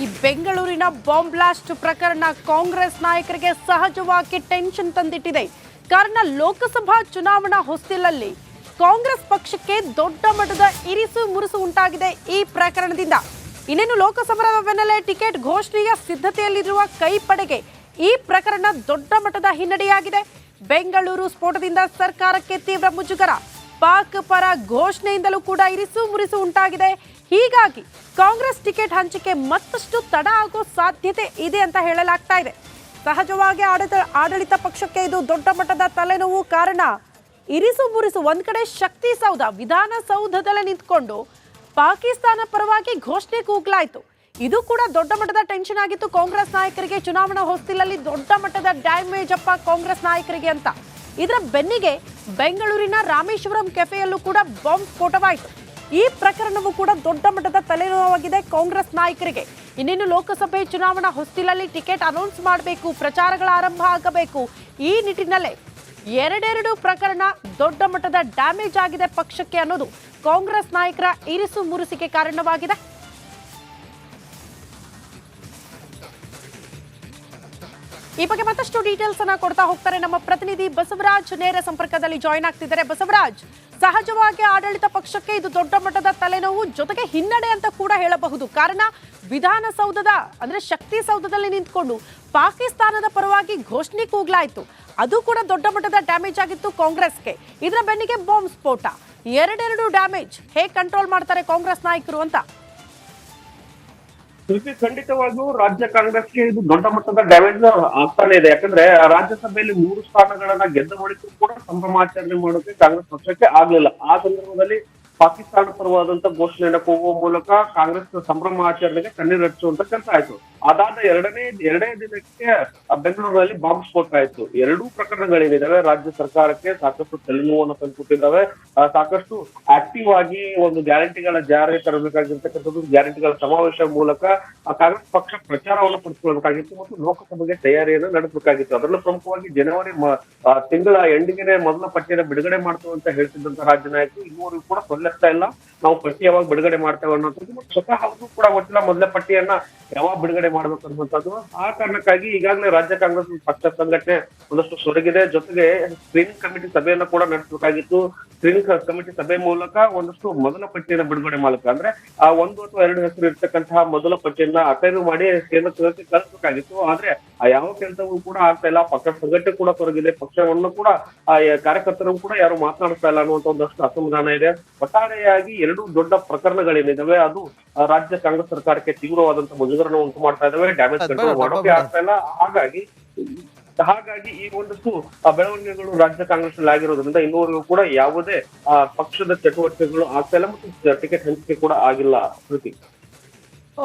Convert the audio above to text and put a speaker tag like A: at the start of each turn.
A: ಈ ಬೆಂಗಳೂರಿನ bomb blast ಪ್ರಕರಣ ಕಾಂಗ್ರೆಸ್ ನಾಯಕರಿಗೆ ಸಹಜವಾಗಿ ಟೆನ್ಷನ್ ತಂದಿಟ್ಟಿದೆ. ಕಾರಣ ಲೋಕಸಭಾ ಚುನಾವಣಾ ಹೊಸ್ತಿಲಲ್ಲಿ ಕಾಂಗ್ರೆಸ್ ಪಕ್ಷಕ್ಕೆ ದೊಡ್ಡ ಮಟ್ಟದ ಇರಿಸು ಮುರುಸು ಉಂಟಾಗಿದೆ ಈ ಪ್ರಕರಣದಿಂದ. ಇನ್ನೇನು ಲೋಕಸಭಾ ಬೆನ್ನಲ್ಲೇ ಟಿಕೆಟ್ ಘೋಷಣೆಯ ಸಿದ್ಧತೆಯಲ್ಲಿರುವ ಕೈಪಡೆಗೆ ಈ ಪ್ರಕರಣ ದೊಡ್ಡ ಮಟ್ಟದ ಹಿನ್ನಡೆಯಾಗಿದೆ. ಬೆಂಗಳೂರು ಸ್ಫೋಟದಿಂದ ಸರ್ಕಾರಕ್ಕೆ ತೀವ್ರ ಮುಜುಗರ, ಪಾಕ್ ಪರ ಘೋಷಣೆಯಿಂದಲೂ ಕೂಡ ಇರಿಸು ಮುರಿಸು ಉಂಟಾಗಿದೆ. ಹೀಗಾಗಿ ಕಾಂಗ್ರೆಸ್ ಟಿಕೆಟ್ ಹಂಚಿಕೆ ಮತ್ತಷ್ಟು ತಡ ಆಗೋ ಸಾಧ್ಯತೆ ಇದೆ ಅಂತ ಹೇಳಲಾಗ್ತಾ ಇದೆ. ಸಹಜವಾಗಿ ಆಡಳಿತ ಪಕ್ಷಕ್ಕೆ ಇದು ದೊಡ್ಡ ಮಟ್ಟದ ತಲೆನೋವು. ಕಾರಣ ಇರಿಸು ಮುರಿಸು ಒಂದ್ ಕಡೆ ಶಕ್ತಿಸೌಧ ವಿಧಾನಸೌಧದಲ್ಲೇ ನಿಂತ್ಕೊಂಡು ಪಾಕಿಸ್ತಾನ ಪರವಾಗಿ ಘೋಷಣೆ ಕೂಗ್ಲಾಯ್ತು. ಇದು ಕೂಡ ದೊಡ್ಡ ಮಟ್ಟದ ಟೆನ್ಷನ್ ಆಗಿತ್ತು ಕಾಂಗ್ರೆಸ್ ನಾಯಕರಿಗೆ. ಚುನಾವಣಾ ಹೊಸ್ತಿಲಲ್ಲಿ ದೊಡ್ಡ ಮಟ್ಟದ ಡ್ಯಾಮೇಜ್ ಅಪ್ಪ ಕಾಂಗ್ರೆಸ್ ನಾಯಕರಿಗೆ ಅಂತ. ಇದರ ಬೆನ್ನಿಗೆ ಬೆಂಗಳೂರಿನ ರಾಮೇಶ್ವರಂ ಕೆಫೆಯಲ್ಲೂ ಕೂಡ ಬಾಂಬ್ ಸ್ಫೋಟವಾಯಿತು. ಈ ಪ್ರಕರಣವೂ ಕೂಡ ದೊಡ್ಡ ಮಟ್ಟದ ತಲೆನೋವಾಗಿದೆ ಕಾಂಗ್ರೆಸ್ ನಾಯಕರಿಗೆ. ಇನ್ನೇನು ಲೋಕಸಭೆ ಚುನಾವಣಾ ಹೊಸ್ತಿಲಲ್ಲಿ ಟಿಕೆಟ್ ಅನೌನ್ಸ್ ಮಾಡಬೇಕು, ಪ್ರಚಾರಗಳ ಆರಂಭ ಆಗಬೇಕು. ಈ ನಿಟ್ಟಿನಲ್ಲೇ ಎರಡೆರಡು ಪ್ರಕರಣ ದೊಡ್ಡ ಮಟ್ಟದ ಡ್ಯಾಮೇಜ್ ಆಗಿದೆ ಪಕ್ಷಕ್ಕೆ ಅನ್ನೋದು ಕಾಂಗ್ರೆಸ್ ನಾಯಕರ ಇರಿಸು ಮುರುಸಿಗೆ ಕಾರಣವಾಗಿದೆ. ಈ ಬಗ್ಗೆ ಮತ್ತಷ್ಟು ಡೀಟೇಲ್ಸ್ ಅನ್ನ ಕೊಡ್ತಾ ಹೋಗ್ತಾರೆ ನಮ್ಮ ಪ್ರತಿನಿಧಿ ಬಸವರಾಜ್. ನೇರ ಸಂಪರ್ಕದಲ್ಲಿ ಜಾಯಿನ್ ಆಗ್ತಿದ್ದಾರೆ. ಬಸವರಾಜ್, ಸಹಜವಾಗಿ ಆಡಳಿತ ಪಕ್ಷಕ್ಕೆ ಇದು ದೊಡ್ಡ ಮಟ್ಟದ ತಲೆನೋವು, ಜೊತೆಗೆ ಹಿನ್ನಡೆ ಅಂತ ಕೂಡ ಹೇಳಬಹುದು. ಕಾರಣ ವಿಧಾನಸೌಧದ ಅಂದ್ರೆ ಶಕ್ತಿಸೌಧದಲ್ಲಿ ನಿಂತ್ಕೊಂಡು ಪಾಕಿಸ್ತಾನದ ಪರವಾಗಿ ಘೋಷಣೆ ಕೂಗ್ಲಾಯ್ತು. ಅದು ಕೂಡ ದೊಡ್ಡ ಮಟ್ಟದ ಡ್ಯಾಮೇಜ್ ಆಗಿತ್ತು ಕಾಂಗ್ರೆಸ್ಗೆ. ಇದರ ಬೆನ್ನಿಗೆ ಬಾಂಬ್ ಸ್ಫೋಟ, ಎರಡೆರಡು ಡ್ಯಾಮೇಜ್. ಹೇಗೆ ಕಂಟ್ರೋಲ್ ಮಾಡ್ತಾರೆ ಕಾಂಗ್ರೆಸ್ ನಾಯಕರು ಅಂತ?
B: ಖಂಡಿತವಾಗಿಯೂ ರಾಜ್ಯ ಕಾಂಗ್ರೆಸ್ಗೆ ಇದು ದೊಡ್ಡ ಮಟ್ಟದ ಡ್ಯಾಮೇಜ್ ಆಗ್ತಾನೆ ಇದೆ. ಯಾಕಂದ್ರೆ ರಾಜ್ಯಸಭೆಯಲ್ಲಿ 3 ಸ್ಥಾನಗಳನ್ನ ಗೆದ್ದ ಬಳಿಕ ಕೂಡ ಸಂಭ್ರಮಾಚರಣೆ ಮಾಡೋಕೆ ಕಾಂಗ್ರೆಸ್ ಪಕ್ಷಕ್ಕೆ ಆಗ್ಲಿಲ್ಲ. ಆ ಸಂದರ್ಭದಲ್ಲಿ ಪಾಕಿಸ್ತಾನ ಪರವಾದಂತ ಘೋಷಣೆಯನ್ನ ಕೂಗುವ ಮೂಲಕ ಕಾಂಗ್ರೆಸ್ ಸಂಭ್ರಮಾಚರಣೆಗೆ ಕಣ್ಣೀರು ಹಚ್ಚುವಂತ ಕೆಲಸ ಆಯ್ತು. ಅದಾದ ಎರಡನೇ ದಿನಕ್ಕೆ ಬೆಂಗಳೂರಿನಲ್ಲಿ ಬಾಂಬ್ ಸ್ಫೋಟ ಆಯ್ತು. ಎರಡೂ ಪ್ರಕರಣಗಳೇನಿದಾವೆ ರಾಜ್ಯ ಸರ್ಕಾರಕ್ಕೆ ಸಾಕಷ್ಟು ತಲೆನೋವನ್ನು ತಂದುಕೊಟ್ಟಿದ್ದಾವೆ. ಸಾಕಷ್ಟು ಆಕ್ಟಿವ್ ಆಗಿ ಒಂದು ಗ್ಯಾರಂಟಿಗಳ ಜಾರಿ ತರಬೇಕಾಗಿರ್ತಕ್ಕಂಥದ್ದು, ಗ್ಯಾರಂಟಿಗಳ ಸಮಾವೇಶ ಮೂಲಕ ಕಾಂಗ್ರೆಸ್ ಪಕ್ಷ ಪ್ರಚಾರವನ್ನು ಪಡಿಸಿಕೊಳ್ಳಬೇಕಾಗಿತ್ತು ಮತ್ತು ಲೋಕಸಭೆಗೆ ತಯಾರಿಯನ್ನು ನಡೆಸಬೇಕಾಗಿತ್ತು. ಅದರಲ್ಲೂ ಪ್ರಮುಖವಾಗಿ ಜನವರಿ ತಿಂಗಳ ಎಂಡಿಗೆ ಮೊದಲ ಪಟ್ಟಿಯನ್ನು ಬಿಡುಗಡೆ ಮಾಡ್ತೇವೆ ಅಂತ ಹೇಳ್ತಿದ್ದಂತ ರಾಜ್ಯ ನಾಯಕರು ಇನ್ನೂವರೆಗೂ ಕೂಡ ಸೊಲ್ಲೆಸ್ತಾ ಇಲ್ಲ. ನಾವು ಪಟ್ಟಿ ಯಾವಾಗ ಬಿಡುಗಡೆ ಮಾಡ್ತೇವೆ ಅನ್ನೋದು ಮತ್ತು ಸ್ವತಃ ಅವರು ಕೂಡ ಗೊತ್ತಿಲ್ಲ ಮೊದಲ ಪಟ್ಟಿಯನ್ನ ಯಾವಾಗ ಬಿಡುಗಡೆ ಮಾಡ್ಬೇಕು ಅನ್ನುವಂಥದ್ದು. ಆ ಕಾರಣಕ್ಕಾಗಿ ಈಗಾಗಲೇ ರಾಜ್ಯ ಕಾಂಗ್ರೆಸ್ ಪಕ್ಷ ಸಂಘಟನೆ ಒಂದಷ್ಟು ಸೊರಗಿದೆ. ಜೊತೆಗೆ ಸ್ಕ್ರೀನಿಂಗ್ ಕಮಿಟಿ ಸಭೆಯನ್ನ ಕೂಡ ನಡೆಸಬೇಕಾಗಿತ್ತು. ಸ್ಕ್ರೀನಿಂಗ್ ಕಮಿಟಿ ಸಭೆ ಮೂಲಕ ಒಂದಷ್ಟು ಮೊದಲ ಪಟ್ಟಿಯನ್ನ ಬಿಡುಗಡೆ ಮೂಲಕ ಅಂದ್ರೆ ಆ 1 ಅಥವಾ 2 ಹೆಸರು ಇರ್ತಕ್ಕಂತಹ ಮೊದಲ ಪಟ್ಟಿಯನ್ನ ಅಖೈರು ಮಾಡಿ ಕೇಂದ್ರ ಸಭೆಗೆ ಕಳಿಸಬೇಕಾಗಿತ್ತು. ಆದ್ರೆ ಆ ಯಾವ ಕೆಲಸವೂ ಕೂಡ ಆಗ್ತಾ ಇಲ್ಲ. ಪಕ್ಷ ಸಂಘಟನೆ ಕೂಡ ತೊರಗಿದೆ. ಪಕ್ಷವನ್ನು ಕೂಡ ಕಾರ್ಯಕರ್ತರು ಕೂಡ ಯಾರು ಮಾತನಾಡ್ತಾ ಇಲ್ಲ ಅನ್ನುವಂತ ಒಂದಷ್ಟು ಅಸಮಾಧಾನ ಇದೆ. ಒಟ್ಟಾರೆಯಾಗಿ ಎರಡು ದೊಡ್ಡ ಪ್ರಕರಣಗಳೇನಿದಾವೆ ಅದು ರಾಜ್ಯ ಕಾಂಗ್ರೆಸ್ ಸರ್ಕಾರಕ್ಕೆ ತೀವ್ರವಾದಂತಹ ಮುಜುಗರನ ಉಂಟು ಮಾಡ್ತಾ ಇದಾವೆ. ಡ್ಯಾಮೇಜ್ ಕಂಟ್ರೋಲ್ ಮಾಡೋಕೆ ಆಗ್ತಾ ಇಲ್ಲ. ಹಾಗಾಗಿ ಈ ಒಂದಷ್ಟು ಬೆಳವಣಿಗೆಗಳು ರಾಜ್ಯ ಕಾಂಗ್ರೆಸ್ ನಲ್ಲಿ ಆಗಿರೋದ್ರಿಂದ ಇನ್ನೂವರೆಗೂ ಕೂಡ ಯಾವುದೇ ಪಕ್ಷದ ಚಟುವಟಿಕೆಗಳು ಆಗ್ತಾ ಇಲ್ಲ ಮತ್ತು ಟಿಕೆಟ್ ಹಂಚಿಕೆ ಕೂಡ ಆಗಿಲ್ಲ.